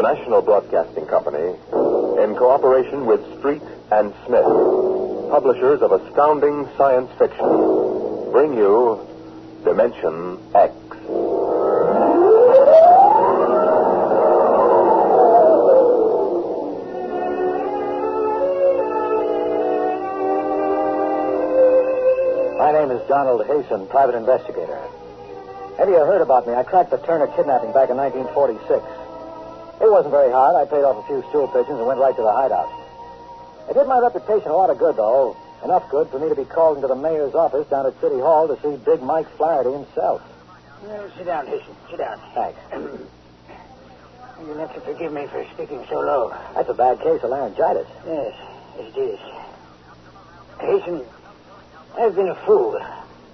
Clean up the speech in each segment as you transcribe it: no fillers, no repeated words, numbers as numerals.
National Broadcasting Company, in cooperation with Street and Smith, publishers of astounding science fiction, bring you Dimension X. My name is Donald Hasten, private investigator. Have you heard about me? I cracked the Turner kidnapping back in 1946. It wasn't very hard. I paid off a few stool pigeons and went right to the hideout. It did my reputation a lot of good, though. Enough good for me to be called into the mayor's office down at City Hall to see Big Mike Flaherty himself. Well, sit down, Hasten. Sit down. Thanks. You'll have to forgive me for speaking so low. That's a bad case of laryngitis. Yes, it is. Hasten, I've been a fool.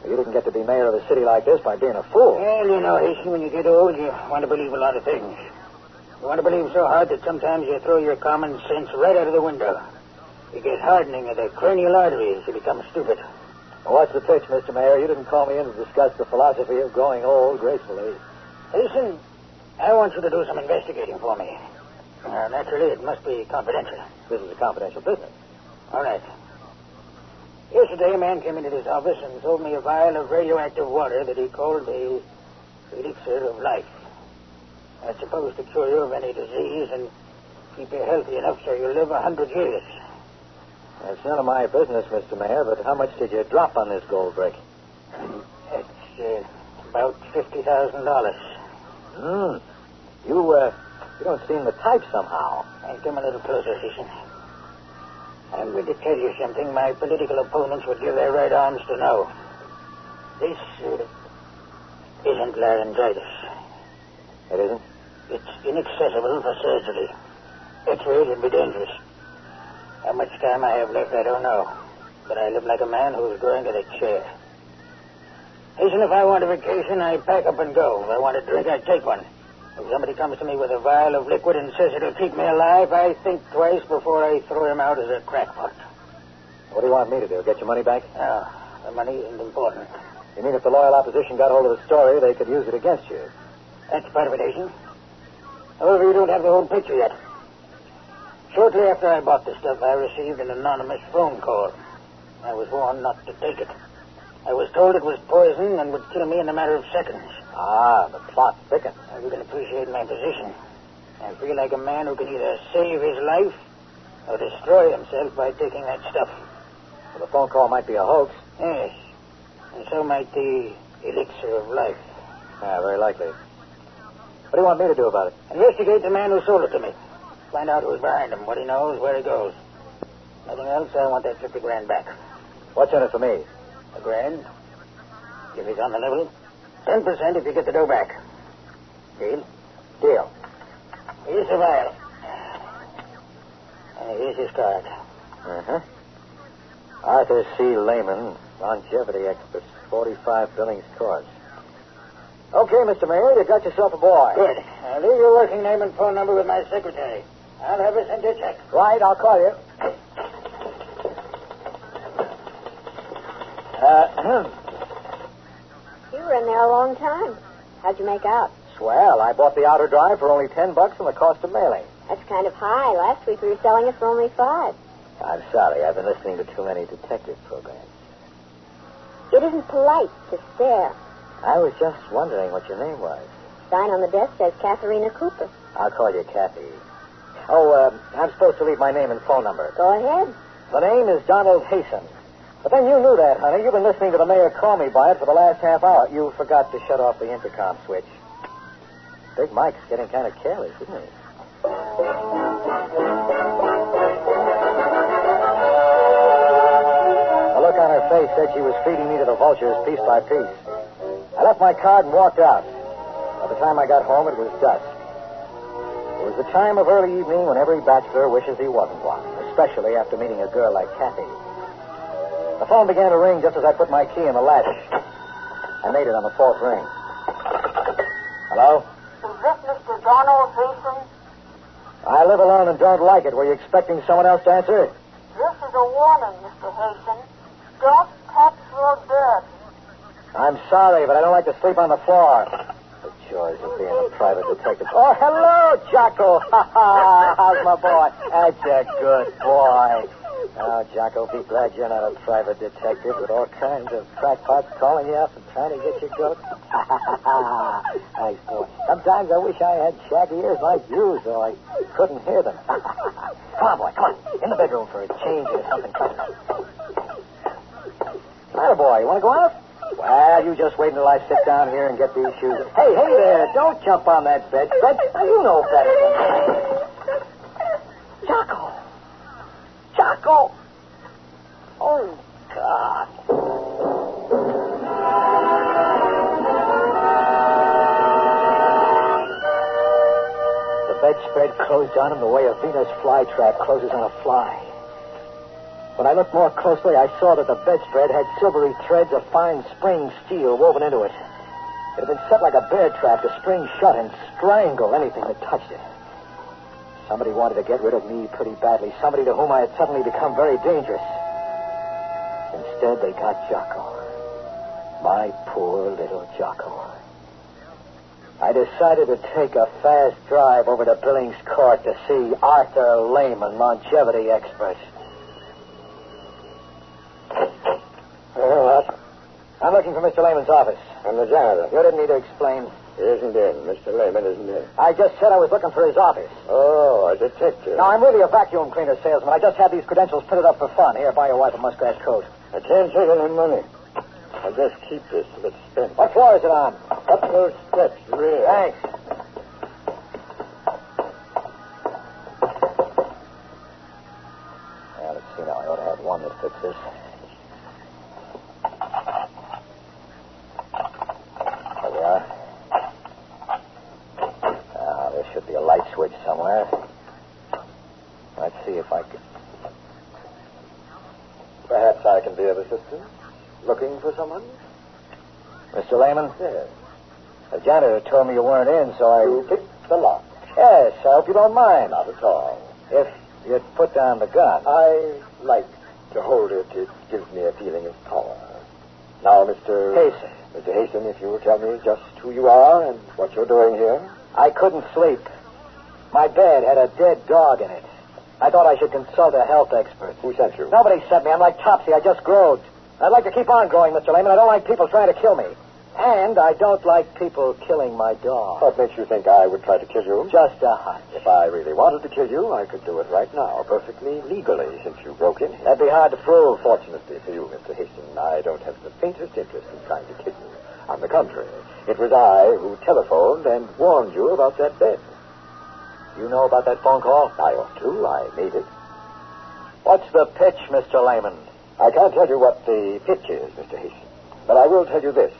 You didn't get to be mayor of a city like this by being a fool. Well, you know, Hasten, when you get old, you want to believe a lot of things. You want to believe so hard that sometimes you throw your common sense right out of the window. You get hardening of the cranial arteries. You become stupid. Well, what's the pitch, Mr. Mayor? You didn't call me in to discuss the philosophy of growing old gracefully. Listen, I want you to do some investigating for me. Naturally, it must be confidential. This is a confidential business. All right. Yesterday, a man came into this office and sold me a vial of radioactive water that he called the elixir of life. That's supposed to cure you of any disease and keep you healthy enough so you'll live 100 years. It's none of my business, Mr. Mayor, but how much did you drop on this gold brick? It's about $50,000. You don't seem the type somehow. Come a little closer, Hasten. I'm going to tell you something my political opponents would give their right arms to know. This isn't laryngitis. It isn't? It's inaccessible for surgery. X-rays would be dangerous. How much time I have left, I don't know. But I live like a man who's going to the chair. Hasten, if I want a vacation, I pack up and go. If I want a drink, I take one. If somebody comes to me with a vial of liquid and says it'll keep me alive, I think twice before I throw him out as a crackpot. What do you want me to do? Get your money back? No, the money isn't important. You mean if the loyal opposition got hold of the story, they could use it against you? That's part of it, Hasten. However, you don't have the whole picture yet. Shortly after I bought the stuff, I received an anonymous phone call. I was warned not to take it. I was told it was poison and would kill me in a matter of seconds. Ah, the plot thickens. You can appreciate my position. I feel like a man who can either save his life or destroy himself by taking that stuff. Well, the phone call might be a hoax. Yes, and so might the elixir of life. Yeah, very likely. What do you want me to do about it? Investigate the man who sold it to me. Find out who's behind him, what he knows, where he goes. Nothing else, I want that $50,000 back. What's in it for me? $1,000. If he's on the level, 10% if you get the dough back. Deal? Deal. Here's the vial. Here's his card. Uh-huh. Arthur C. Lehman, longevity expert, 45 Billings course. Okay, Mr. Mayor, you got yourself a boy. Good. Now leave your working name and phone number with my secretary. I'll have her send you a check. Right, I'll call you. You were in there a long time. How'd you make out? Swell. I bought the outer drive for only $10 and the cost of mailing. That's kind of high. Last week we were selling it for only $5. I'm sorry. I've been listening to too many detective programs. It isn't polite to stare. I was just wondering what your name was. Sign on the desk says Katharina Cooper. I'll call you Kathy. Oh, I'm supposed to leave my name and phone number. Go ahead. The name is Donald Hasten. But then you knew that, honey. You've been listening to the mayor call me by it for the last half hour. You forgot to shut off the intercom switch. Big Mike's getting kind of careless, isn't he? The look on her face said she was feeding me to the vultures piece by piece. I left my card and walked out. By the time I got home, it was dusk. It was the time of early evening when every bachelor wishes he wasn't one, especially after meeting a girl like Kathy. The phone began to ring just as I put my key in the latch. I made it on the fourth ring. Hello? Is this Mr. Donald Hasten? I live alone and don't like it. Were you expecting someone else to answer? This is a warning, Mr. Hasten. Don't touch your bed. I'm sorry, but I don't like to sleep on the floor. For George joys of being a private detective. Oh, hello, Jocko. How's my boy? That's a good boy. Oh, Jocko, be glad you're not a private detective with all kinds of crackpots calling you up and trying to get your goat. Nice boy. Sometimes I wish I had shaggy ears like you so I couldn't hear them. Come on, boy, come on. In the bedroom for a change or something pleasant. Hiya, boy. You want to go out? Well, you just wait until I sit down here and get these shoes. Hey there, don't jump on that bedspread. You know better than that. Jocko. Jocko! Oh, God. The bedspread closed on him the way a Venus flytrap closes on a fly. When I looked more closely, I saw that the bedspread had silvery threads of fine spring steel woven into it. It had been set like a bear trap to spring shut and strangle anything that touched it. Somebody wanted to get rid of me pretty badly. Somebody to whom I had suddenly become very dangerous. Instead, they got Jocko. My poor little Jocko. I decided to take a fast drive over to Billings Court to see Arthur Lehman, longevity expert. What? I'm looking for Mr. Lehman's office. I'm the janitor. You didn't need to explain. He isn't in. Mr. Lehman isn't in. I just said I was looking for his office. Oh, a detective. No, I'm really a vacuum cleaner salesman. I just had these credentials printed up for fun. Here, buy your wife a muskrat coat. I can't take any money. I'll just keep this till it's spent. What floor is it on? Up those steps, rear. Thanks. Well, let's see now. I ought to have one that fits this. There we are. There should be a light switch somewhere. Let's see if I can... Perhaps I can be of assistance. Looking for someone? Mr. Lehman? Yes. The janitor told me you weren't in, so I... You picked the lock. Yes, I hope you don't mind. Not at all. If you'd put down the gun. I like to hold it. It gives me a feeling of power. Now, Mr. Hasten. Mr. Hasten, if you will tell me just who you are and what you're doing here. I couldn't sleep. My bed had a dead dog in it. I thought I should consult a health expert. Who sent you? Nobody sent me. I'm like Topsy. I just growed. I'd like to keep on growing, Mr. Lehman. I don't like people trying to kill me. And I don't like people killing my dog. What makes you think I would try to kill you? Just a hunch. If I really wanted to kill you, I could do it right now, perfectly legally, since you broke in here. That'd be hard to prove. Fortunately for you, Mr. Hastings, I don't have the faintest interest in trying to kill you. On the contrary, it was I who telephoned and warned you about that bed. You know about that phone call? I ought to. I made it. What's the pitch, Mr. Lehman? I can't tell you what the pitch is, Mr. Hastings, but I will tell you this.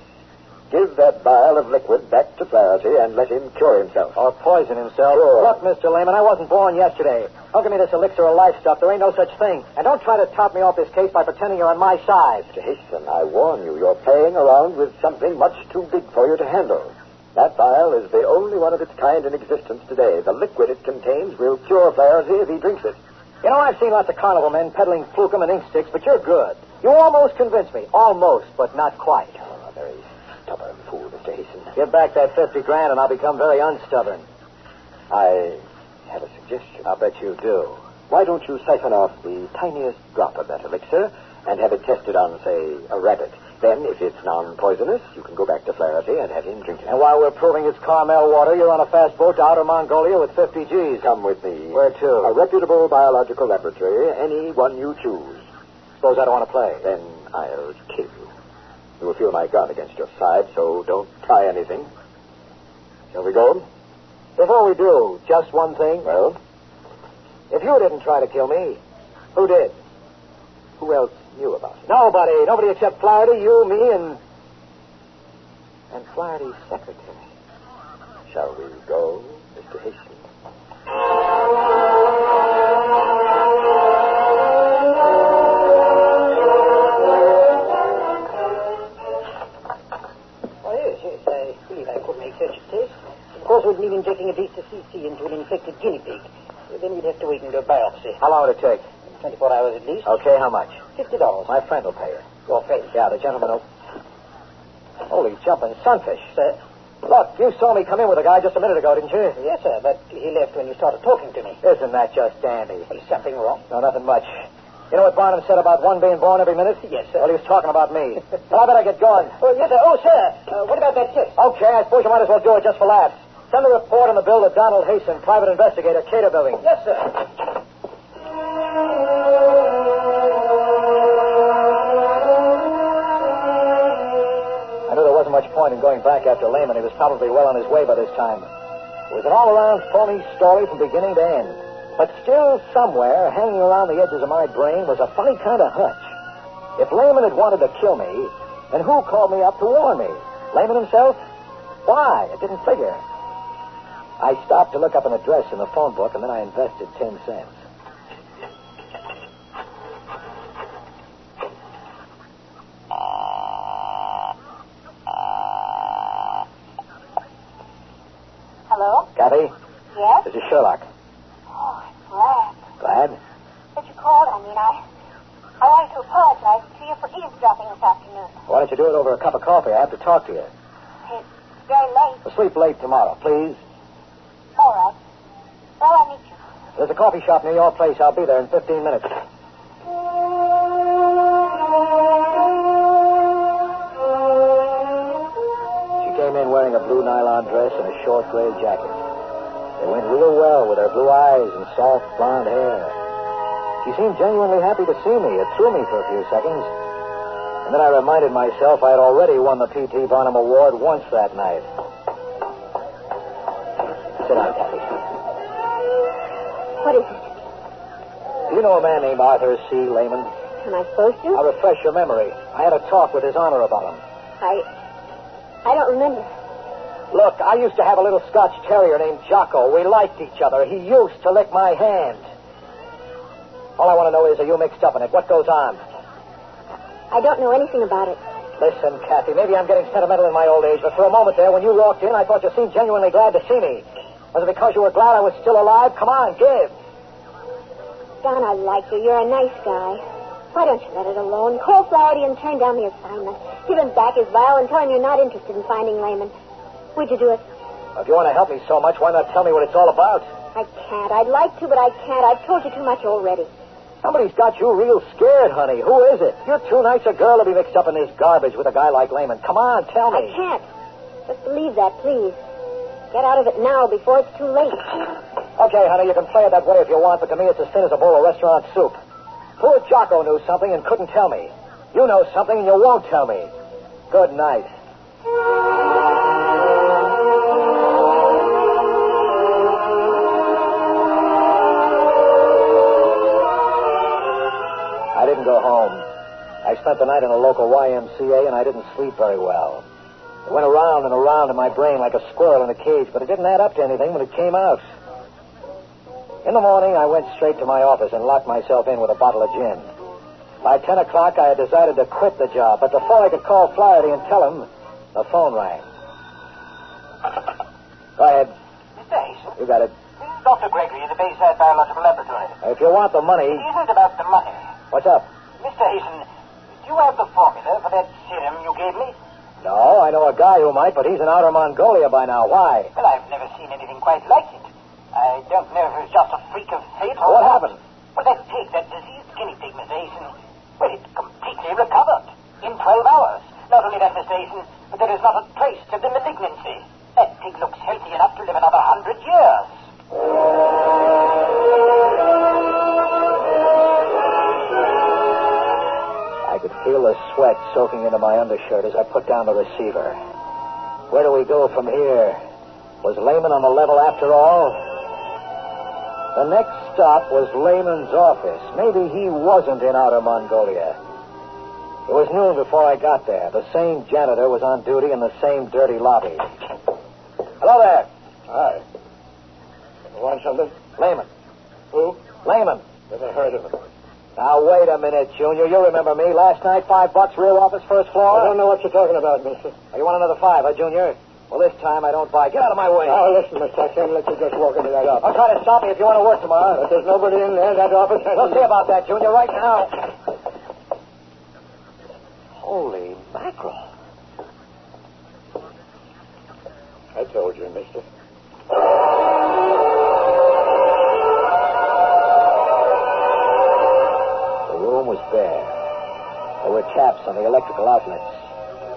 Give that vial of liquid back to Flaherty and let him cure himself. Or poison himself. Sure. Look, Mr. Lehman, I wasn't born yesterday. Don't give me this elixir of life stuff. There ain't no such thing. And don't try to top me off this case by pretending you're on my side. Mr. Hastings, I warn you, you're playing around with something much too big for you to handle. That vial is the only one of its kind in existence today. The liquid it contains will cure Flaherty if he drinks it. You know, I've seen lots of carnival men peddling flukum and ink sticks, but you're good. You almost convinced me. Almost, but not quite. Oh, very stubborn fool, Mr. Hastings. Give back that $50,000 and I'll become very unstubborn. I have a suggestion. I'll bet you do. Why don't you siphon off the tiniest drop of that elixir and have it tested on, say, a rabbit? Then, if it's non-poisonous, you can go back to Flaherty and have him drink it. And while we're proving it's Carmel water, you're on a fast boat to outer Mongolia with 50 G's. Come with me. Where to? A reputable biological laboratory, any one you choose. Suppose I don't want to play. Then I'll kill you. You will feel my gun against your side, so don't try anything. Shall we go? Before we do, just one thing. Well? If you didn't try to kill me, who did? Who else knew about it? Nobody. Nobody except Flaherty, you, me, and Flaherty's secretary. Shall we go, Mr. Hastings? Oh, yes. I believe I could make such a test. Of course, it would mean injecting a booster CC into an infected guinea pig. Then you'd have to wait and do a biopsy. How long would it take? 24 hours at least. Okay, how much? $50. My friend will pay you. Your friend. Yeah, the gentleman will... Holy jumping sunfish. Sir? Look, you saw me come in with a guy just a minute ago, didn't you? Yes, sir, but he left when you started talking to me. Isn't that just dandy? Is something wrong? No, nothing much. You know what Barnum said about one being born every minute? Yes, sir. Well, he was talking about me. Well, I better get going. Oh, yes, sir. Oh, sir. What about that test? Okay, I suppose you might as well do it just for laughs. Send a report on the bill to Donald Hasten, private investigator, Cater Building. Yes, sir. I knew there wasn't much point in going back after Lehman. He was probably well on his way by this time. It was an all-around phony story from beginning to end. But still somewhere, hanging around the edges of my brain, was a funny kind of hunch. If Lehman had wanted to kill me, then who called me up to warn me? Lehman himself? Why? It didn't figure. I stopped to look up an address in the phone book, and then I invested 10 cents. Hello? Kathy? Yes? This is Sherlock. Oh, I'm glad. Glad? That you called. I wanted to apologize to you for eavesdropping this afternoon. Why don't you do it over a cup of coffee? I have to talk to you. It's very late. We'll sleep late tomorrow, please. All right. Well, I'll meet you. There's a coffee shop near your place. I'll be there in 15 minutes. She came in wearing a blue nylon dress and a short gray jacket. They went real well with her blue eyes and soft blonde hair. She seemed genuinely happy to see me. It threw me for a few seconds. And then I reminded myself I had already won the P.T. Barnum Award once that night. Sit down, Kathy. What is it? Do you know a man named Arthur C. Lehman? Am I supposed to? I'll refresh your memory. I had a talk with His Honor about him. I don't remember. Look, I used to have a little Scotch terrier named Jocko. We liked each other. He used to lick my hand. All I want to know is, are you mixed up in it? What goes on? I don't know anything about it. Listen, Kathy, maybe I'm getting sentimental in my old age, but for a moment there, when you walked in, I thought you seemed genuinely glad to see me. Was it because you were glad I was still alive? Come on, give. Don, I like you. You're a nice guy. Why don't you let it alone? Call Flaherty and turn down the assignment. Give him back his vial and tell him you're not interested in finding Lehman. Would you do it? If you want to help me so much, why not tell me what it's all about? I can't. I'd like to, but I can't. I've told you too much already. Somebody's got you real scared, honey. Who is it? You're too nice a girl to be mixed up in this garbage with a guy like Lehman. Come on, tell me. I can't. Just believe that, please. Get out of it now before it's too late. Okay, honey, you can play it that way if you want, but to me it's as thin as a bowl of restaurant soup. Poor Jocko knew something and couldn't tell me. You know something and you won't tell me. Good night. I didn't go home. I spent the night in a local YMCA, and I didn't sleep very well. It went around and around in my brain like a squirrel in a cage, but it didn't add up to anything when it came out. In the morning, I went straight to my office and locked myself in with a bottle of gin. By 10 o'clock, I had decided to quit the job, but before I could call Flaherty and tell him, the phone rang. Go ahead. Mr. Hasten? You got it. This is Dr. Gregory in the Bayside Biological Laboratory. If you want the money... It isn't about the money. What's up? Mr. Hasten, do you have the formula for that serum you gave me? No, I know a guy who might, but he's in outer Mongolia by now. Why? Well, I've never seen anything quite like it. I don't know if it was just a freak of fate or... What happened? Well, that pig, that diseased guinea pig, Mr. Hasten, well, it completely recovered in 12 hours. Not only that, Mr. Hasten, but there is not a trace of the malignancy. That pig looks healthy enough to live another 100 years. I could feel the sweat soaking into my undershirt as I put down the receiver. Where do we go from here? Was Lehman on the level after all? The next stop was Lehman's office. Maybe he wasn't in outer Mongolia. It was noon before I got there. The same janitor was on duty in the same dirty lobby. Hello there. Hi. Want something? Lehman. Who? Lehman. Never heard of him. Now, wait a minute, Junior. You remember me. Last night, $5, rear office, first floor. I don't know what you're talking about, mister. Oh, you want another $5, huh, Junior? Well, this time I don't buy. Get out of my way. Now, listen, mister, I can't let you just walk into that office. I'll try to stop me if you want to work tomorrow. But there's nobody in there. That office has... We'll see about that, Junior, right now. Holy mackerel. told you, mister. The room was bare. There were taps on the electrical outlets.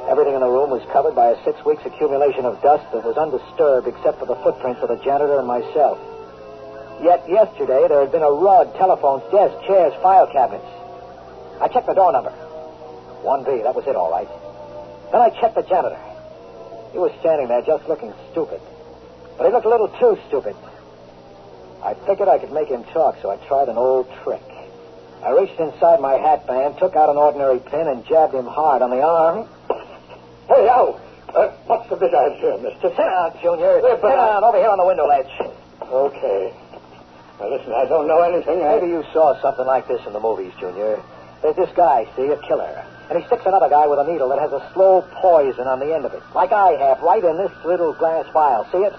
Everything in the room was covered by a 6 weeks accumulation of dust that was undisturbed except for the footprints of the janitor and myself. Yet yesterday there had been a rug, telephones, desks, chairs, file cabinets. I checked the door number. 1B, that was it, all right. Then I checked the janitor. He was standing there just looking stupid. But he looked a little too stupid. I figured I could make him talk, so I tried an old trick. I reached inside my hat band, took out an ordinary pin, and jabbed him hard on the arm. Hey, ow! What's the big idea, mister? Sit down, Junior. Sit down, over here on the window ledge. Okay. Now, listen, I don't know anything. Maybe you saw something like this in the movies, Junior. There's this guy, see, a killer. And he sticks another guy with a needle that has a slow poison on the end of it, like I have, right in this little glass vial. See it?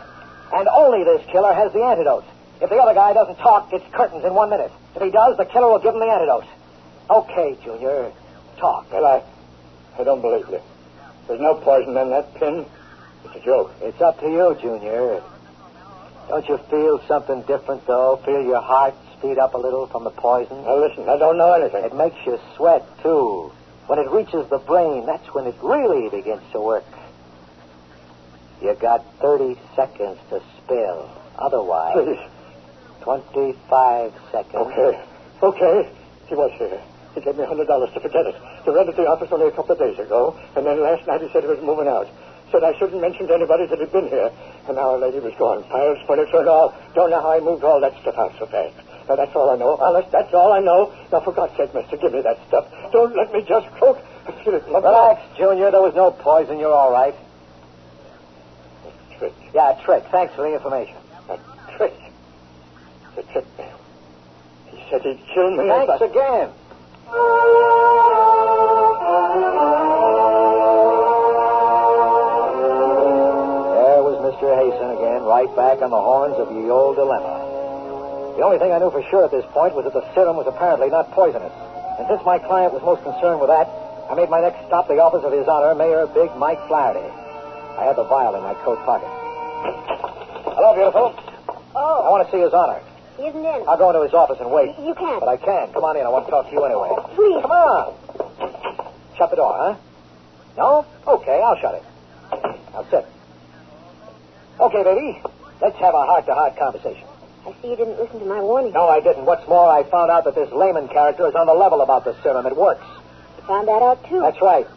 And only this killer has the antidote. If the other guy doesn't talk, it's curtains in 1 minute. If he does, the killer will give him the antidote. Okay, Junior. Talk. Well, I don't believe you. There's no poison in that pin. It's a joke. It's up to you, Junior. Don't you feel something different, though? Feel your heart speed up a little from the poison? Now, listen, I don't know anything. It makes you sweat, too. When it reaches the brain, that's when it really begins to work. You got 30 seconds to spill. Otherwise... Please. 25 seconds. Okay. He was here. He gave me $100 to forget it. He rented the office only a couple of days ago, and then last night he said he was moving out. Said I shouldn't mention to anybody that he'd been here. And now our lady was gone. Files, furniture, and all. Don't know how he moved all that stuff out so fast. Now, that's all I know. Honest, that's all I know. Now, for God's sake, mister, give me that stuff. Don't let me just croak. I feel it. Relax, Junior. There was no poison. You're all right. A trick. Yeah, a trick. Thanks for the information. A trick. It's a trick, man. He said he'd kill me. Thanks again. There was Mr. Hasten again, right back on the horns of the old dilemma. The only thing I knew for sure at this point was that the serum was apparently not poisonous. And since my client was most concerned with that, I made my next stop the office of His Honor, Mayor Big Mike Flaherty. I had the vial in my coat pocket. Hello, beautiful. Oh. I want to see His Honor. He isn't in. I'll go into his office and wait. You can't. But I can. Come on in. I want to talk to you anyway. Please. Come on. Shut the door, huh? No? Okay, I'll shut it. Now sit. Okay, baby. Let's have a heart-to-heart conversation. I see you didn't listen to my warning. No, I didn't. What's more, I found out that this layman character is on the level about the serum. It works. You found that out, too. That's right.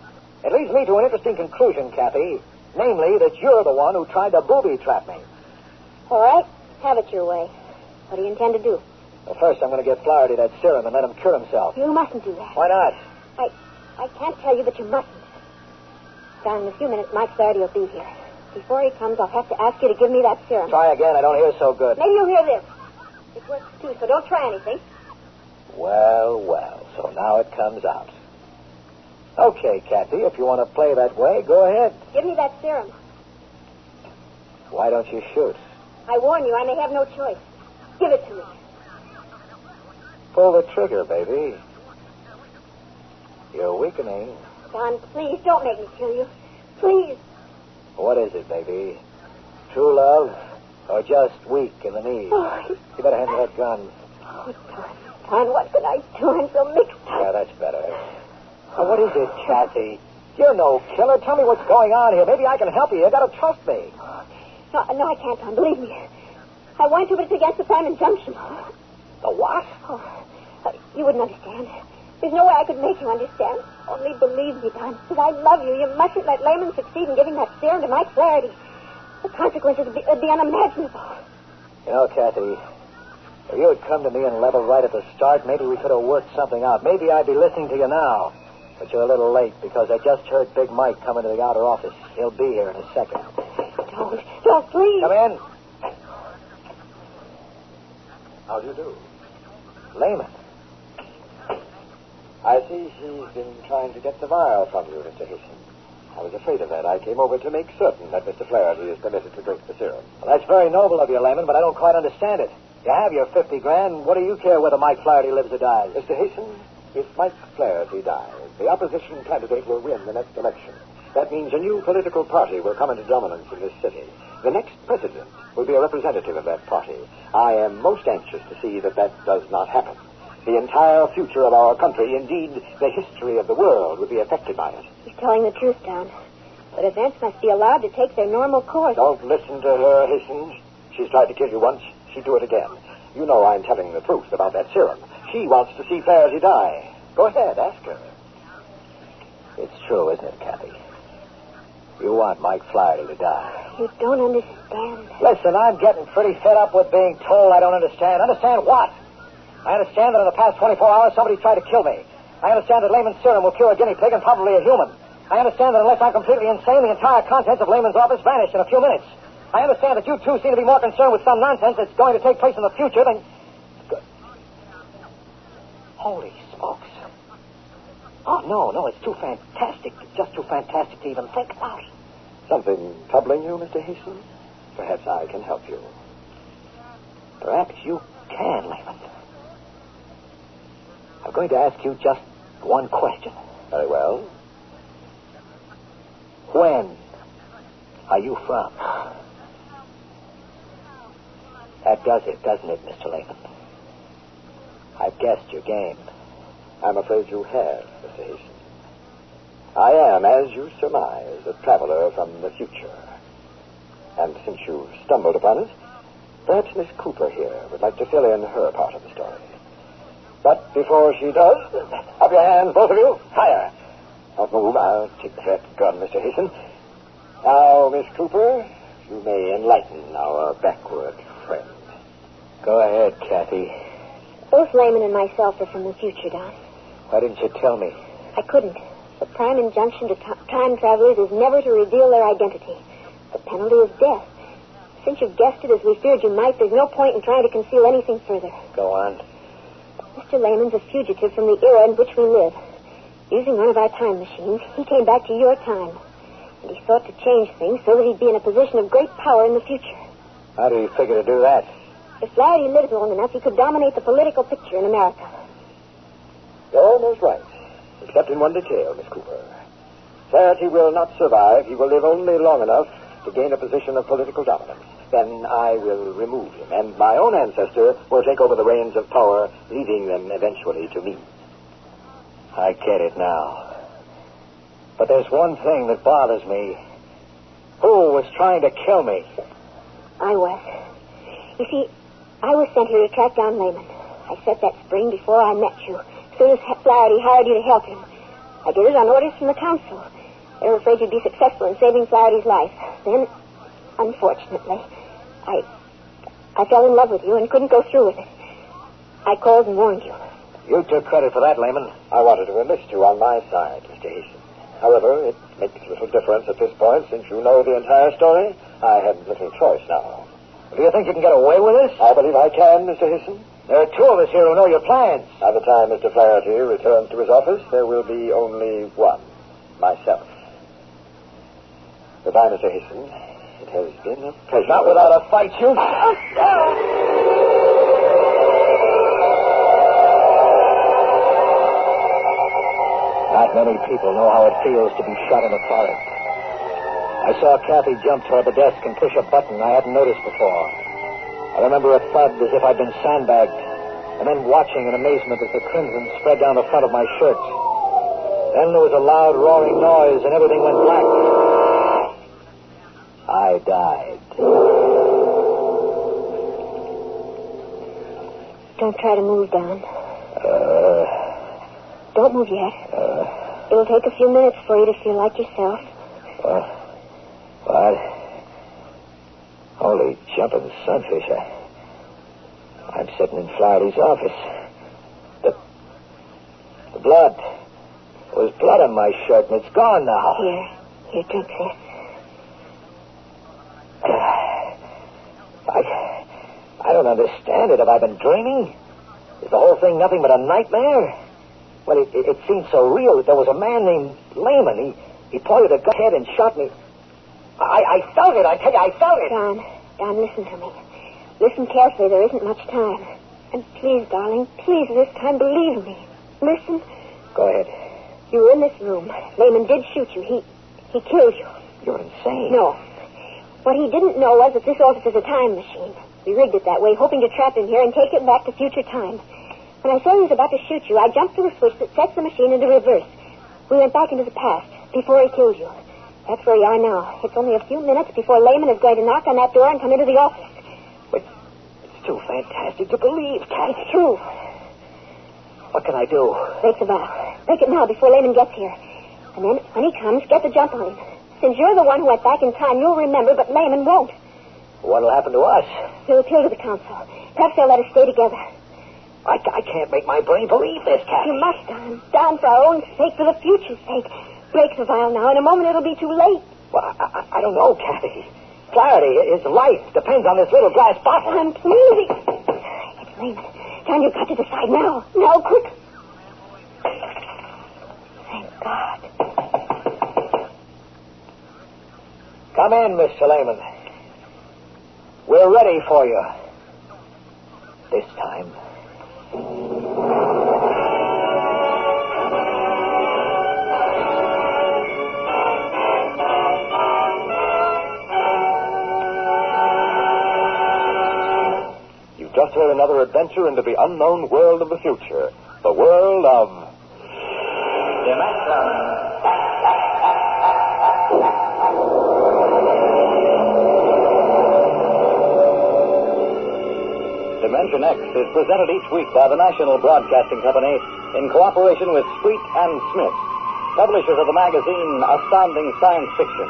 It leads me to an interesting conclusion, Kathy. Namely, that you're the one who tried to booby-trap me. All right. Have it your way. What do you intend to do? Well, first, I'm going to give Flaherty that serum and let him cure himself. You mustn't do that. Why not? I can't tell you that you mustn't. Down in a few minutes, Mike Flaherty will be here. Before he comes, I'll have to ask you to give me that serum. Try again. I don't hear so good. Maybe you'll hear this. It works, too, so don't try anything. Well, so now it comes out. Okay, Kathy, if you want to play that way, go ahead. Give me that serum. Why don't you shoot? I warn you, I may have no choice. Give it to me. Pull the trigger, baby. You're weakening. Don, please, don't make me kill you. Please. What is it, baby? True love or just weak in the knees? Oh, You better hand me that gun. oh, Don, what can I do? I'm so mixed up. Yeah, that's better. Now, what is it, Kathy? You're no killer. Tell me what's going on here. Maybe I can help you. You gotta trust me. No, I can't, Don. Believe me. I want to, but it's against the prime injunction. The what? Oh, you wouldn't understand. There's no way I could make you understand. Only believe me, Don, because I love you. You mustn't let Layman succeed in giving that serum to Mike Flaherty. The consequences would be unimaginable. You know, Kathy, if you had come to me and leveled right at the start, maybe we could have worked something out. Maybe I'd be listening to you now. But you're a little late because I just heard Big Mike come into the outer office. He'll be here in a second. Don't, please. Come in. How do you do? Layman. I see she's been trying to get the vial from you, Mr. Hasten. I was afraid of that. I came over to make certain that Mr. Flaherty is permitted to drink the serum. Well, that's very noble of you, Layman, but I don't quite understand it. You have your 50 grand. What do you care whether Mike Flaherty lives or dies? Mr. Hasten, if Mike Flaherty dies, the opposition candidate will win the next election. That That means a new political party will come into dominance in this city. The next president will be a representative of that party. I am most anxious to see that does not happen. The entire future of our country, indeed, the history of the world, will be affected by it. He's telling the truth, Don. But events must be allowed to take their normal course. Don't listen to her, Hastings. She's tried to kill you once. She'd do it again. You know I'm telling the truth about that serum. She wants to see Flaherty die. Go ahead, ask her. It's true, isn't it, Kathy? You want Mike Flaherty to die. You don't understand. Listen, I'm getting pretty fed up with being told I don't understand. Understand what? I understand that in the past 24 hours somebody tried to kill me. I understand that Lehman's serum will cure a guinea pig and probably a human. I understand that unless I'm completely insane, the entire contents of Lehman's office vanish in a few minutes. I understand that you two seem to be more concerned with some nonsense that's going to take place in the future than... Holy smokes. Oh, no, it's too fantastic. It's just too fantastic to even think about. Something troubling you, Mr. Hastings? Perhaps I can help you. Perhaps you can, Lehman. I'm going to ask you just one question. Very well. When are you from? That does it, doesn't it, Mr. Lehman? I've guessed your game. I'm afraid you have, Mr. Hastings. I am, as you surmise, a traveler from the future. And since you've stumbled upon it, perhaps Miss Cooper here would like to fill in her part of the story. But before she does, up your hands, both of you. Higher. Don't move. I'll take that gun, Mr. Hastings. Now, Miss Cooper, you may enlighten our backward friend. Go ahead, Kathy. Both Lehman and myself are from the future, Don. Why didn't you tell me? I couldn't. The prime injunction to time travelers is never to reveal their identity. The penalty is death. Since you've guessed it as we feared you might, there's no point in trying to conceal anything further. Go on. Mr. Lehman's a fugitive from the era in which we live. Using one of our time machines, he came back to your time. And he sought to change things so that he'd be in a position of great power in the future. How do you figure to do that? If Flaherty lived long enough, he could dominate the political picture in America. You're almost right, except in one detail, Miss Cooper. Flaherty will not survive. He will live only long enough to gain a position of political dominance. Then I will remove him, and my own ancestor will take over the reins of power, leaving them eventually to me. I get it now. But there's one thing that bothers me. Who was trying to kill me? I was. You see, I was sent here to track down Lehman. I set that spring before I met you, as soon as Flaherty hired you to help him. I did it on orders from the council. They were afraid you'd be successful in saving Flaherty's life. Then, unfortunately, I fell in love with you and couldn't go through with it. I called and warned you. You took credit for that, Lehman. I wanted to enlist you on my side, Mr. Hastings. However, it makes little difference at this point, since you know the entire story. I had little choice now. Do you think you can get away with this? I believe I can, Mr. Hastings. There are two of us here who know your plans. By the time Mr. Flaherty returns to his office, there will be only one. Myself. Goodbye, Mr. Hastings. It has been a pleasure. Not without a fight, you... Not many people know how it feels to be shot in a forest. I saw Kathy jump toward the desk and push a button I hadn't noticed before. I remember a thud as if I'd been sandbagged, and then watching in amazement as the crimson spread down the front of my shirt. Then there was a loud roaring noise, and everything went black. I died. Don't try to move, Don. Don't move yet. It'll take a few minutes for you to feel like yourself. What? Holy jumping sunfish. I'm sitting in Flaherty's office. The blood. There was blood on my shirt, and it's gone now. Here, drink this. I don't understand it. Have I been dreaming? Is the whole thing nothing but a nightmare? Well, it seemed so real that there was a man named Lehman. He pointed a gun ahead and shot me. I felt it. I tell you, I felt it. Don, listen to me. Listen carefully. There isn't much time. And please, darling, please, this time, believe me. Listen. Go ahead. You were in this room. Lehman did shoot you. He killed you. You're insane. No. What he didn't know was that this office is a time machine. We rigged it that way, hoping to trap him here and take him back to future time. When I saw he was about to shoot you, I jumped to the switch that sets the machine into reverse. We went back into the past, before he killed you. That's where you are now. It's only a few minutes before Lehman is going to knock on that door and come into the office. But it's too fantastic to believe, Kat. It's true. What can I do? Break the valve. Break it now before Lehman gets here. And then, when he comes, get the jump on him. Since you're the one who went back in time, you'll remember, but Lehman won't. What'll happen to us? He'll appeal to the council. Perhaps they'll let us stay together. I can't make my brain believe this, Kat. You must, Don. Don, for our own sake, for the future's sake. Break the vial now. In a moment, it'll be too late. Well, I don't know, Kathy. Clarity, his life depends on this little glass bottle. I'm pleasing. It's Lehman. Don, you've got to decide now. Now, quick. Thank God. Come in, Mr. Lehman. We're ready for you. This time. You've just heard another adventure into the unknown world of the future. The world of... Dimension X is presented each week by the National Broadcasting Company in cooperation with Street and Smith, publishers of the magazine Astounding Science Fiction.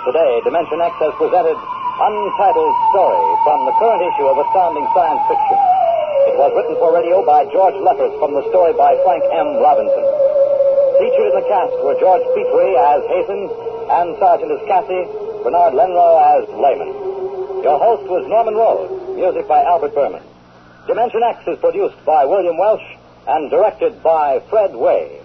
Today, Dimension X has presented Untitled Story from the current issue of Astounding Science Fiction. It was written for radio by George Leffers from the story by Frank M. Robinson. Featured in the cast were George Petrie as Hazen, Ann Sargent as Cassie, Bernard Lenrow as Lehman. Your host was Norman Rose, music by Albert Berman. Dimension X is produced by William Welsh and directed by Fred Way.